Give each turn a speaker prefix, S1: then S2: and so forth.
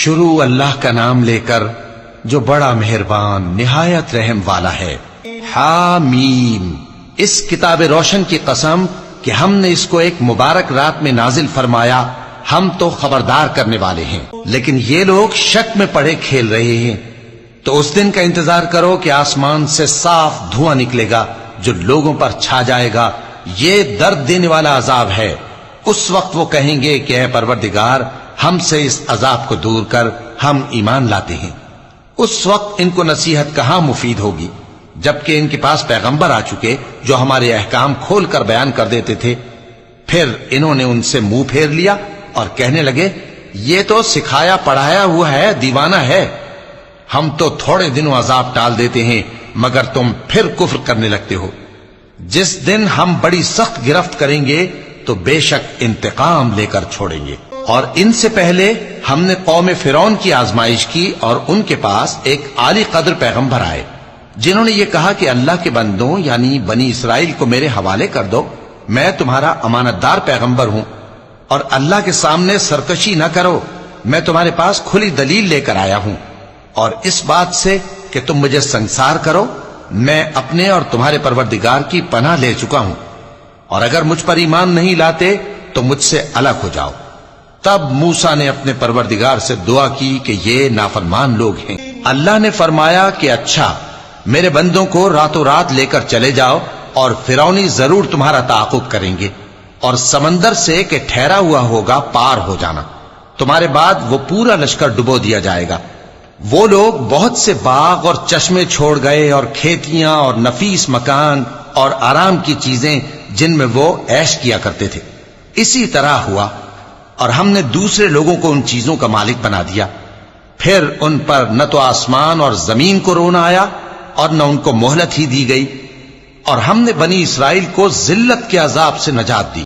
S1: شروع اللہ کا نام لے کر جو بڑا مہربان نہایت رحم والا ہے۔ حامیم، اس کتاب روشن کی قسم کہ ہم نے اس کو ایک مبارک رات میں نازل فرمایا، ہم تو خبردار کرنے والے ہیں، لیکن یہ لوگ شک میں پڑے کھیل رہے ہیں۔ تو اس دن کا انتظار کرو کہ آسمان سے صاف دھواں نکلے گا جو لوگوں پر چھا جائے گا، یہ درد دینے والا عذاب ہے۔ اس وقت وہ کہیں گے کہ اے پروردگار، ہم سے اس عذاب کو دور کر، ہم ایمان لاتے ہیں۔ اس وقت ان کو نصیحت کہاں مفید ہوگی، جبکہ ان کے پاس پیغمبر آ چکے جو ہمارے احکام کھول کر بیان کر دیتے تھے۔ پھر انہوں نے ان سے منہ پھیر لیا اور کہنے لگے، یہ تو سکھایا پڑھایا ہوا ہے، دیوانہ ہے، ہم تو تھوڑے دنوں عذاب ٹال دیتے ہیں مگر تم پھر کفر کرنے لگتے ہو۔ جس دن ہم بڑی سخت گرفت کریں گے تو بے شک انتقام لے کر چھوڑیں گے۔ اور ان سے پہلے ہم نے قوم فرعون کی آزمائش کی اور ان کے پاس ایک عالی قدر پیغمبر آئے جنہوں نے یہ کہا کہ اللہ کے بندوں یعنی بنی اسرائیل کو میرے حوالے کر دو، میں تمہارا امانت دار پیغمبر ہوں، اور اللہ کے سامنے سرکشی نہ کرو، میں تمہارے پاس کھلی دلیل لے کر آیا ہوں، اور اس بات سے کہ تم مجھے سنسار کرو، میں اپنے اور تمہارے پروردگار کی پناہ لے چکا ہوں، اور اگر مجھ پر ایمان نہیں لاتے تو مجھ سے الگ ہو جاؤ۔ تب موسیٰ نے اپنے پروردگار سے دعا کی کہ یہ نافرمان لوگ ہیں۔ اللہ نے فرمایا کہ اچھا، میرے بندوں کو راتوں رات لے کر چلے جاؤ، اور فرعونی ضرور تمہارا تعاقب کریں گے، اور سمندر سے کہ ٹھہرا ہوا ہوگا پار ہو جانا، تمہارے بعد وہ پورا لشکر ڈبو دیا جائے گا۔ وہ لوگ بہت سے باغ اور چشمے چھوڑ گئے اور کھیتیاں اور نفیس مکان اور آرام کی چیزیں جن میں وہ عیش کیا کرتے تھے۔ اسی طرح ہوا، اور ہم نے دوسرے لوگوں کو ان چیزوں کا مالک بنا دیا۔ پھر ان پر نہ تو آسمان اور زمین کو رونا آیا اور نہ ان کو مہلت ہی دی گئی، اور ہم نے بنی اسرائیل کو ذلت کے عذاب سے نجات دی۔